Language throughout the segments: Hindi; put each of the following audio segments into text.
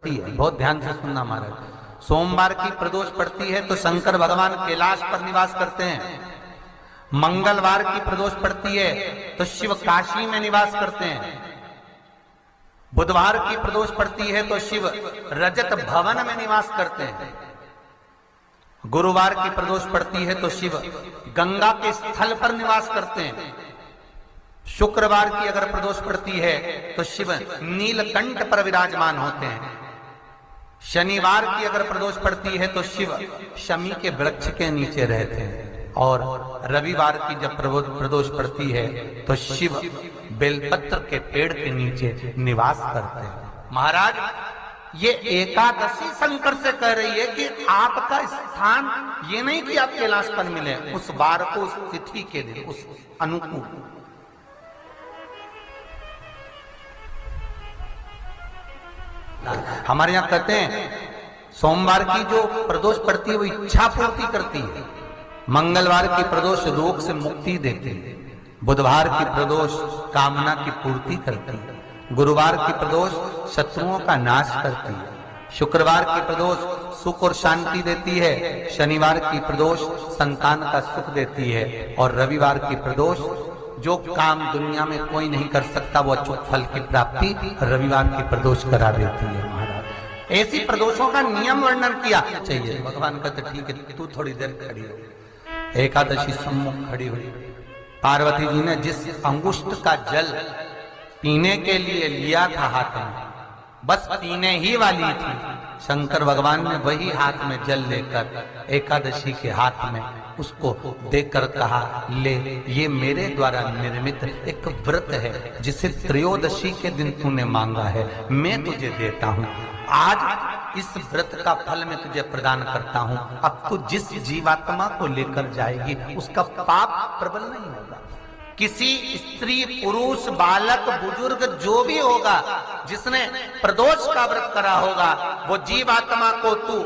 पड़ती है, बहुत ध्यान से सुनना महाराज। सोमवार की प्रदोष पड़ती है तो शंकर भगवान कैलाश पर निवास करते हैं। मंगलवार की प्रदोष पड़ती है तो शिव काशी में निवास करते हैं। बुधवार की प्रदोष पड़ती है तो शिव रजत भवन में निवास करते हैं। गुरुवार की प्रदोष पड़ती है तो शिव गंगा के स्थल पर निवास करते हैं। शुक्रवार की अगर प्रदोष पड़ती है तो शिव नीलकंठ पर विराजमान होते हैं। शनिवार की अगर प्रदोष पड़ती है तो शिव शमी के वृक्ष के नीचे रहते हैं। और रविवार की जब प्रदोष पड़ती है तो शिव बेलपत्र के पेड़ के नीचे निवास करते हैं। महाराज ये एकादशी शंकर से कह रही है कि आपका स्थान ये नहीं कि आप कैलाश पर मिले, उस वार को, उस तिथि के दिन, उस अनुकूल। हमारे यहां कहते हैं सोमवार की जो प्रदोष पड़ती है वो इच्छा पूर्ति करती है। मंगलवार की प्रदोष रोग से मुक्ति देती है। बुधवार की प्रदोष कामना की पूर्ति करती है। गुरुवार की प्रदोष शत्रुओं का नाश करती है। शुक्रवार की प्रदोष सुख और शांति देती है। शनिवार की प्रदोष संतान का सुख देती है। और रविवार की प्रदोष जो काम दुनिया में कोई नहीं कर सकता वो अचूक फल की प्राप्ति रविवार की प्रदोष करा देती है। महाराज ऐसी प्रदोषों का नियम वर्णन किया चाहिए। भगवान कहते ठीक है तू थोड़ी देर खड़ी हो। एकादशी सम्मुख खड़ी हुई। पार्वती जी ने जिस अंगुष्ठ का जल पीने के लिए लिया था हाथ में, बस पीने ही वाली थी, शंकर भगवान ने वही हाथ में जल लेकर एकादशी के हाथ में उसको देकर कहा ले, ये मेरे द्वारा निर्मित एक व्रत है जिसे त्रयोदशी के दिन तूने मांगा है, मैं तुझे देता हूं। आज इस व्रत का फल मैं तुझे प्रदान करता हूं। अब तू जिस जीवात्मा को लेकर जाएगी उसका पाप प्रबल नहीं होगा। किसी स्त्री, पुरुष, बालक, बुजुर्ग जो भी होगा जिसने प्रदोष का व्रत करा होगा वो जीवात्मा को तू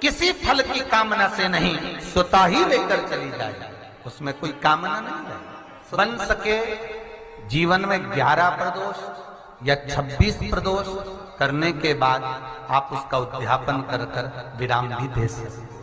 किसी फल की कामना से नहीं स्वतः ही लेकर चली जाए। उसमें कोई कामना नहीं है। बन सके जीवन में 11 प्रदोष या 26 प्रदोष करने के बाद आप उसका उद्यापन कर कर विराम भी दे सकते।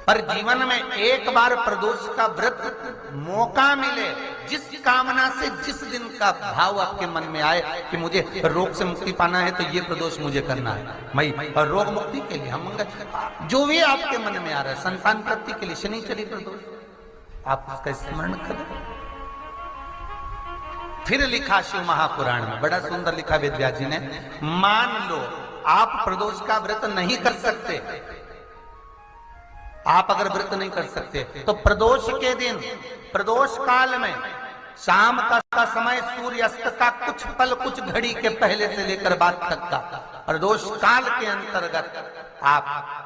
पर जीवन में एक बार प्रदोष का व्रत मौका मिले, जिस कामना से जिस दिन का भाव आपके मन में आए कि मुझे रोग से मुक्ति पाना है तो ये प्रदोष मुझे करना है, मैं रोग मुक्ति के लिए हम जो भी आपके मन में आ रहा है, संतान प्राप्ति के लिए शनिचरी प्रदोष, आप उसका स्मरण करें। फिर लिखा शिव महापुराण में, बड़ा सुंदर लिखा वेदव्यास जी ने, मान लो आप प्रदोष का व्रत नहीं कर सकते, आप अगर व्रत नहीं कर सकते तो प्रदोष के दिन, प्रदोष काल में शाम का समय सूर्यास्त का कुछ पल, कुछ घड़ी के पहले से लेकर बाद तक का प्रदोष काल के अंतर्गत आप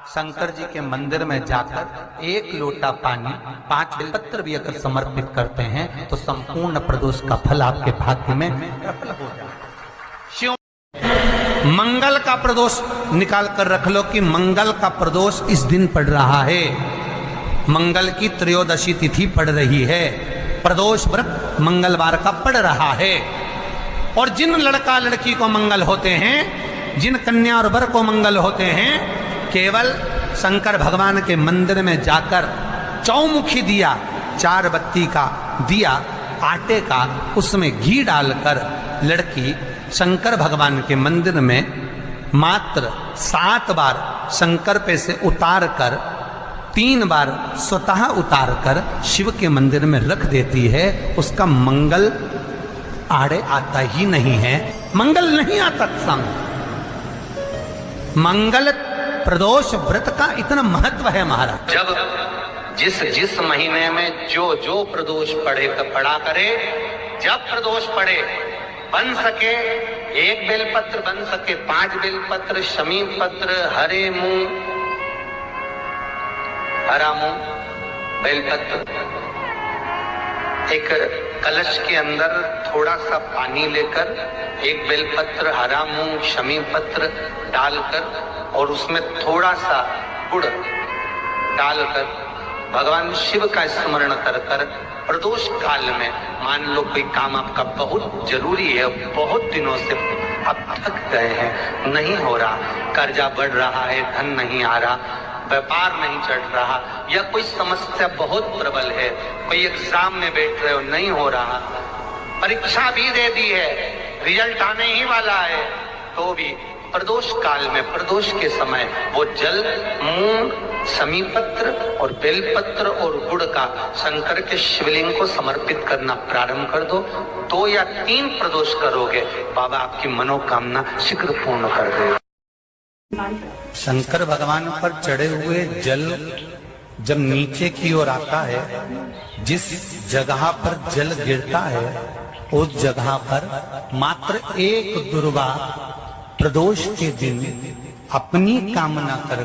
शंकर जी के मंदिर में जाकर 1 लोटा पानी, 5 बेलपत्र भी अगर समर्पित करते हैं तो संपूर्ण प्रदोष का फल आपके भाग्य में प्रबल हो जाए। मंगल का प्रदोष निकाल कर रख लो कि मंगल का प्रदोष इस दिन पड़ रहा है, मंगल की त्रयोदशी तिथि पड़ रही है, प्रदोष व्रत मंगलवार का पड़ रहा है। और जिन लड़का लड़की को मंगल होते हैं, जिन कन्या और वर को मंगल होते हैं, केवल शंकर भगवान के मंदिर में जाकर चौमुखी दिया, 4 बत्ती का दिया आटे का, उसमें घी डालकर लड़की शंकर भगवान के मंदिर में मात्र 7 बार शंकर पे से उतार कर 3 बार स्वतः उतार कर शिव के मंदिर में रख देती है। उसका मंगल आड़े आता ही नहीं है, मंगल नहीं आता संग। मंगल प्रदोष व्रत का इतना महत्व है महाराज। जब जिस महीने में जो प्रदोष पड़ा करे, जब प्रदोष पड़े, बन सके 1 बेलपत्र, बन सके 5 बेलपत्र, शमी पत्र, हरे मूंग, हरा मूंग, बेलपत्र, एक कलश के अंदर थोड़ा सा पानी लेकर 1 बेलपत्र, हरा मूंग, शमी पत्र डालकर और उसमें थोड़ा सा गुड़ डालकर भगवान शिव का स्मरण कर कर प्रदोष काल में, मान लो कोई काम आपका बहुत जरूरी है, बहुत दिनों से अब थक गए हैं, नहीं हो रहा, कर्जा बढ़ रहा है, धन नहीं आ रहा, व्यापार नहीं चढ़ रहा, या कोई समस्या बहुत प्रबल है, कोई एग्जाम में बैठ रहे हो, नहीं हो रहा, परीक्षा भी दे दी है, रिजल्ट आने ही वाला है, तो भी प्रदोष काल में, प्रदोष के समय वो जल मूंग, समीपत्र और बेलपत्र और गुड़ का शंकर के शिवलिंग को समर्पित करना प्रारंभ कर दो। 2 या 3 प्रदोष करोगे, बाबा आपकी मनोकामना शीघ्र पूर्ण कर देगा। शंकर भगवान पर चढ़े हुए जल जब नीचे की ओर आता है, जिस जगह पर जल गिरता है उस जगह पर मात्र एक दुर्वा प्रदोष के दिन अपनी कामना कर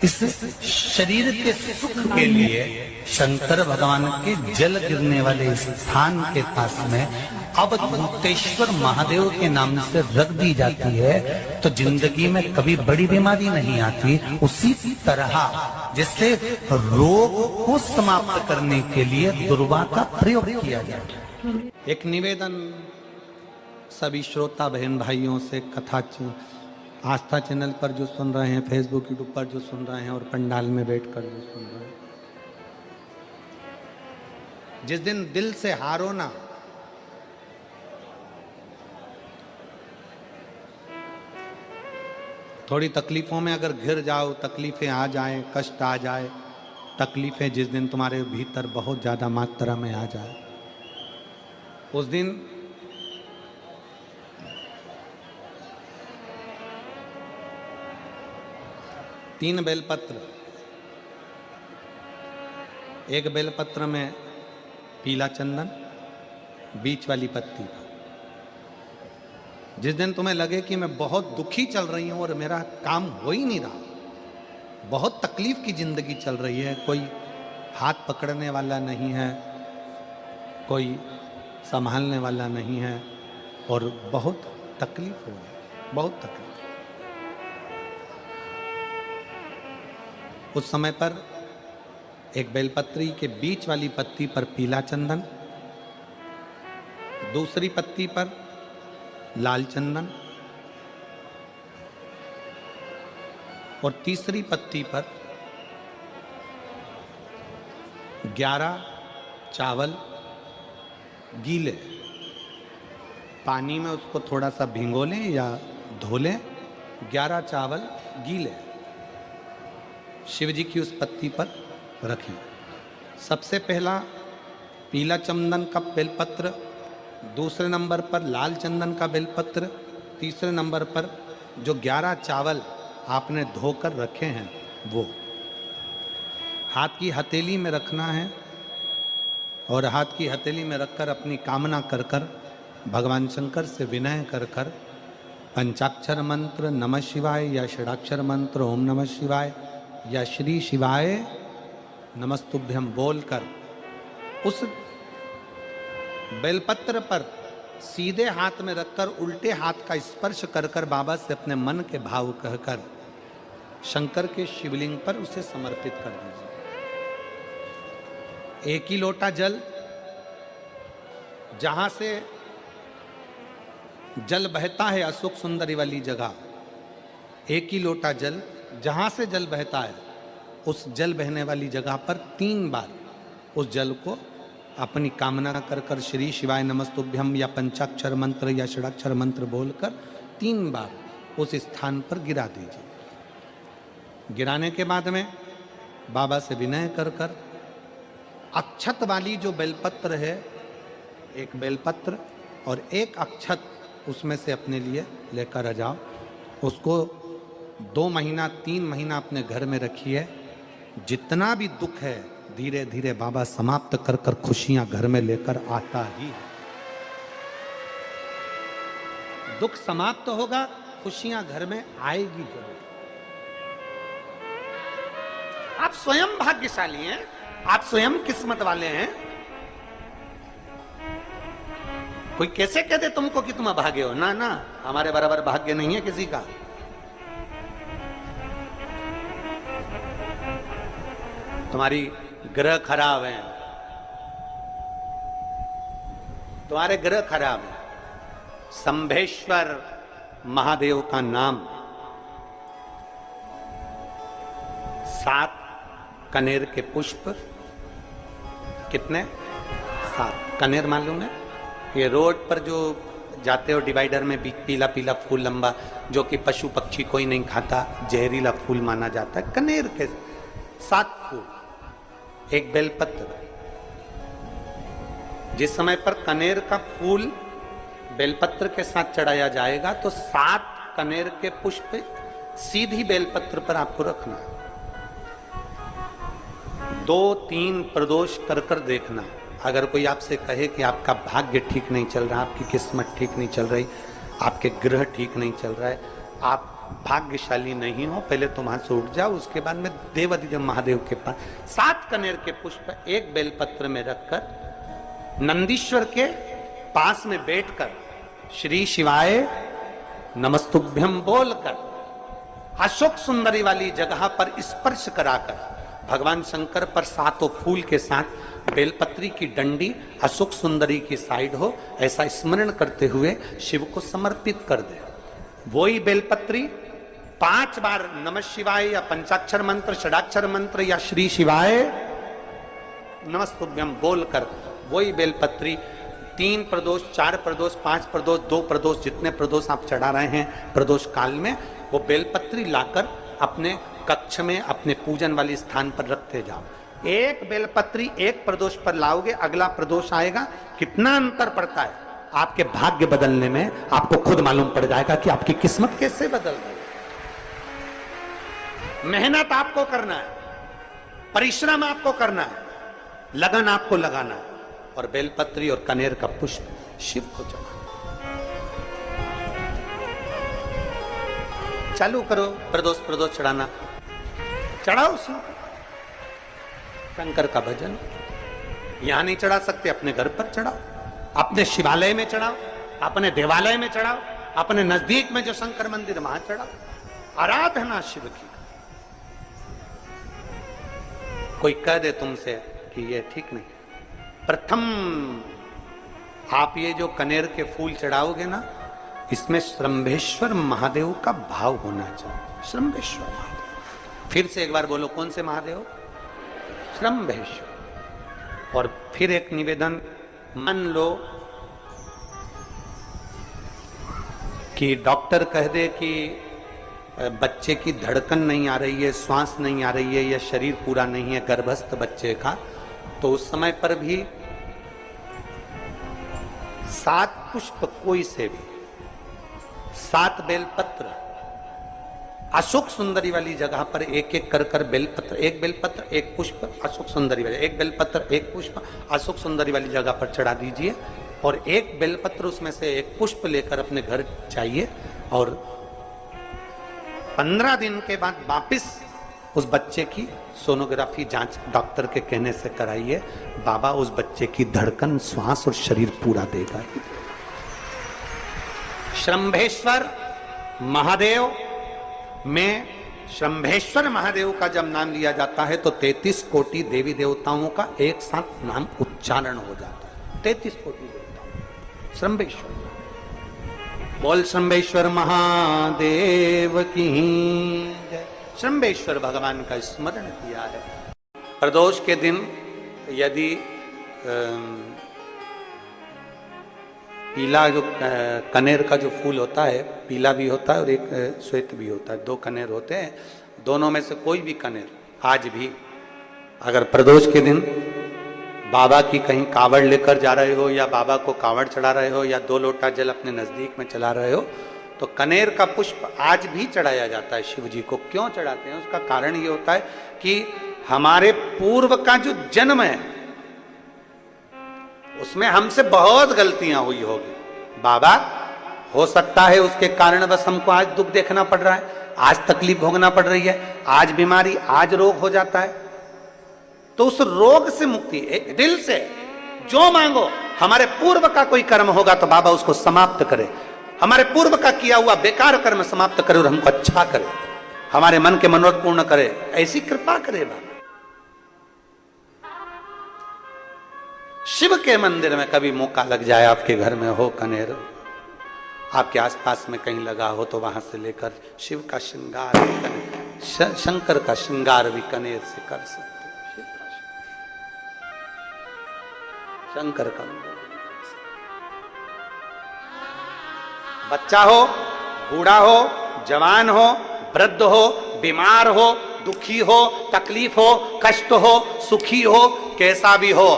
इस शरीर के सुख के लिए शंकर भगवान के जल गिरने वाले स्थान के पास में अवधूतेश्वर महादेव के नाम से रख दी जाती है, तो जिंदगी में कभी बड़ी बीमारी नहीं आती। उसी तरह जिससे रोग को समाप्त करने के लिए दुर्वा का प्रयोग किया जाता है। एक निवेदन सभी श्रोता बहन भाइयों से, कथा आस्था चैनल पर जो सुन रहे हैं, फेसबुक यूट्यूब पर जो सुन रहे हैं और पंडाल में बैठकर जो सुन रहे हैं, जिस दिन दिल से हारो ना, थोड़ी तकलीफों में अगर घिर जाओ, तकलीफें आ जाए, कष्ट आ जाए, तकलीफें जिस दिन तुम्हारे भीतर बहुत ज्यादा मात्रा में आ जाए, उस दिन तीन बेलपत्र, एक बेलपत्र में पीला चंदन, बीच वाली पत्ती। जिस दिन तुम्हें लगे कि मैं बहुत दुखी चल रही हूं और मेरा काम हो ही नहीं रहा, बहुत तकलीफ की जिंदगी चल रही है, कोई हाथ पकड़ने वाला नहीं है, कोई संभालने वाला नहीं है और बहुत तकलीफ हो गई, बहुत तकलीफ। उस समय पर एक बेलपत्री के बीच वाली पत्ती पर पीला चंदन, दूसरी पत्ती पर लाल चंदन और तीसरी पत्ती पर 11 चावल गीले, पानी में उसको थोड़ा सा भिगो लें या धो लें, 11 चावल गीले शिव जी की उस पत्ती पर रखें। सबसे पहला पीला चंदन का बेलपत्र, दूसरे नंबर पर लाल चंदन का बेलपत्र, तीसरे नंबर पर जो 11 चावल आपने धोकर रखे हैं वो हाथ की हथेली में रखना है और हाथ की हथेली में रखकर अपनी कामना कर कर भगवान शंकर से विनय कर कर पंचाक्षर मंत्र नमः शिवाय या षडाक्षर मंत्र ओम नमः शिवाय या श्री शिवाय नमस्तुभ्यम बोलकर उस बेलपत्र पर सीधे हाथ में रखकर उल्टे हाथ का स्पर्श कर कर बाबा से अपने मन के भाव कहकर शंकर के शिवलिंग पर उसे समर्पित कर दीजिए। एक ही लोटा जल, जहां से जल बहता है अशोक सुंदरी वाली जगह, एक ही लोटा जल जहां से जल बहता है उस जल बहने वाली जगह पर 3 बार उस जल को अपनी कामना कर कर श्री शिवाय नमस्तुभ्यम या पंचाक्षर मंत्र या षडाक्षर मंत्र बोलकर 3 बार उस स्थान पर गिरा दीजिए। गिराने के बाद में बाबा से विनय कर कर अक्षत वाली जो बेलपत्र है, एक बेलपत्र और एक अक्षत उसमें से अपने लिए लेकर आ जाओ। उसको 2 महीना 3 महीना अपने घर में रखिए। जितना भी दुख है धीरे धीरे बाबा समाप्त कर कर खुशियां घर में लेकर आता ही है। दुख समाप्त होगा, खुशियां घर में आएगी जरूर। आप स्वयं भाग्यशाली हैं, आप स्वयं किस्मत वाले हैं। कोई कैसे कह दे तुमको कि तुम अभागे हो? ना ना, हमारे बराबर भाग्य नहीं है किसी का। तुम्हारी ग्रह खराब है, तुम्हारे ग्रह खराब है, शंभेश्वर महादेव का नाम 7 कनेर के पुष्प, कितने? 7 कनेर मालूम है? ये रोड पर जो जाते हो डिवाइडर में पीला पीला फूल लंबा, जो कि पशु पक्षी कोई नहीं खाता, जहरीला फूल माना जाता है। कनेर के 7 फूल, एक बेलपत्र। जिस समय पर कनेर का फूल बेलपत्र के साथ चढ़ाया जाएगा तो 7 कनेर के पुष्प सीधी बेलपत्र पर आपको रखना। 2-3 प्रदोष कर कर देखना। अगर कोई आपसे कहे कि आपका भाग्य ठीक नहीं चल रहा, आपकी किस्मत ठीक नहीं चल रही, आपके ग्रह ठीक नहीं चल रहा है, आप भाग्यशाली नहीं हो, पहले तुम वहां से उठ जाओ, उसके बाद में देवाधिदेव महादेव के पास 7 कनेर के पुष्प एक बेलपत्र में रखकर नंदीश्वर के पास में बैठकर श्री शिवाय नमस्तुभ्यम बोलकर अशोक सुंदरी वाली जगह पर स्पर्श कराकर भगवान शंकर पर 7 फूल के साथ बेलपत्री की डंडी अशोक सुंदरी की साइड हो, ऐसा स्मरण करते हुए शिव को समर्पित कर दे। वही बेलपत्री 5 बार नमः शिवाय या पंचाक्षर मंत्र, षडाक्षर मंत्र या श्री शिवाय नमस्तुभ्यम बोलकर वही बेलपत्री 3 प्रदोष, 4 प्रदोष, 5 प्रदोष, 2 प्रदोष, जितने प्रदोष आप चढ़ा रहे हैं प्रदोष काल में, वो बेलपत्री लाकर अपने कक्ष में अपने पूजन वाले स्थान पर रखते जाओ। एक बेलपत्री एक प्रदोष पर लाओगे, अगला प्रदोष आएगा, कितना अंतर पड़ता है आपके भाग्य बदलने में, आपको खुद मालूम पड़ जाएगा कि आपकी किस्मत कैसे बदल रही है। मेहनत आपको करना है, परिश्रम आपको करना है, लगन आपको लगाना है, और बेलपत्री और कनेर का पुष्प शिव को चढ़ाना। चालू करो प्रदोष चढ़ाना, चढ़ाओ शंकर का भजन। यहां नहीं चढ़ा सकते, अपने घर पर चढ़ाओ, अपने शिवालय में चढ़ाओ, अपने देवालय में चढ़ाओ, अपने नजदीक में जो शंकर मंदिर वहां चढ़ाओ। आराधना शिव की। कोई कह दे तुमसे कि ये ठीक नहीं, प्रथम आप ये जो कनेर के फूल चढ़ाओगे ना, इसमें श्रंभेश्वर महादेव का भाव होना चाहिए। श्रंभेश्वर महादेव, फिर से एक बार बोलो, कौन से महादेव? श्रंभेश्वर। और फिर एक निवेदन, मान लो कि डॉक्टर कह दे कि बच्चे की धड़कन नहीं आ रही है, श्वास नहीं आ रही है, या शरीर पूरा नहीं है गर्भस्थ बच्चे का, तो उस समय पर भी 7 पुष्प कोई से भी, 7 बेलपत्र अशोक सुंदरी वाली जगह पर एक एक कर बेलपत्र, एक बेलपत्र एक पुष्प अशोक सुंदरी वाली, एक बेलपत्र एक पुष्प अशोक सुंदरी वाली जगह पर चढ़ा दीजिए, और एक बेलपत्र उसमें से एक पुष्प लेकर अपने घर जाइए, और 15 दिन के बाद वापिस उस बच्चे की सोनोग्राफी जांच डॉक्टर के कहने से कराइए। बाबा उस बच्चे की धड़कन, श्वास और शरीर पूरा देगा। श्रंभेश्वर महादेव में श्रंभेश्वर महादेव का जब नाम लिया जाता है तो 33 कोटि देवी देवताओं का एक साथ नाम उच्चारण हो जाता है। 33 कोटि देवताओं। श्रंभेश्वर, बोल श्रंभेश्वर महादेव की जय। श्रंभेश्वर भगवान का स्मरण किया है। प्रदोष के दिन यदि पीला जो कनेर का जो फूल होता है, पीला भी होता है और एक श्वेत भी होता है, 2 कनेर होते हैं, दोनों में से कोई भी कनेर आज भी अगर प्रदोष के दिन बाबा की कहीं कावड़ लेकर जा रहे हो, या बाबा को कावड़ चढ़ा रहे हो, या 2 लोटा जल अपने नजदीक में चला रहे हो, तो कनेर का पुष्प आज भी चढ़ाया जाता है शिव जी को। क्यों चढ़ाते हैं? उसका कारण ये होता है कि हमारे पूर्व का जो जन्म है उसमें हमसे बहुत गलतियां हुई होगी। बाबा, हो सकता है उसके कारण बस हमको आज दुख देखना पड़ रहा है, आज तकलीफ भोगना पड़ रही है, आज बीमारी, आज रोग हो जाता है। तो उस रोग से मुक्ति दिल से जो मांगो, हमारे पूर्व का कोई कर्म होगा तो बाबा उसको समाप्त करे, हमारे पूर्व का किया हुआ बेकार कर्म समाप्त करे और हमको अच्छा करे, हमारे मन के मनोरथ पूर्ण करे, ऐसी कृपा करे बाबा। शिव के मंदिर में कभी मौका लग जाए, आपके घर में हो कनेर, आपके आसपास में कहीं लगा हो तो वहां से लेकर शिव का श्रृंगार शंकर का श्रृंगार भी कनेर से कर सकते हो। शिव का शंकर का बच्चा हो, बूढ़ा हो, जवान हो, वृद्ध हो, बीमार हो, दुखी हो, तकलीफ हो, कष्ट हो, सुखी हो, कैसा भी हो,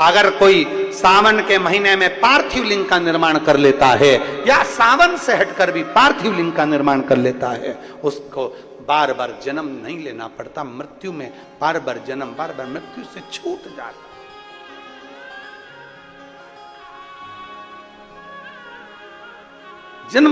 अगर कोई सावन के महीने में पार्थिव लिंग का निर्माण कर लेता है या सावन से हटकर भी पार्थिव लिंग का निर्माण कर लेता है, उसको बार बार जन्म नहीं लेना पड़ता। मृत्यु में बार बार जन्म, बार बार मृत्यु से छूट जाता। जन्म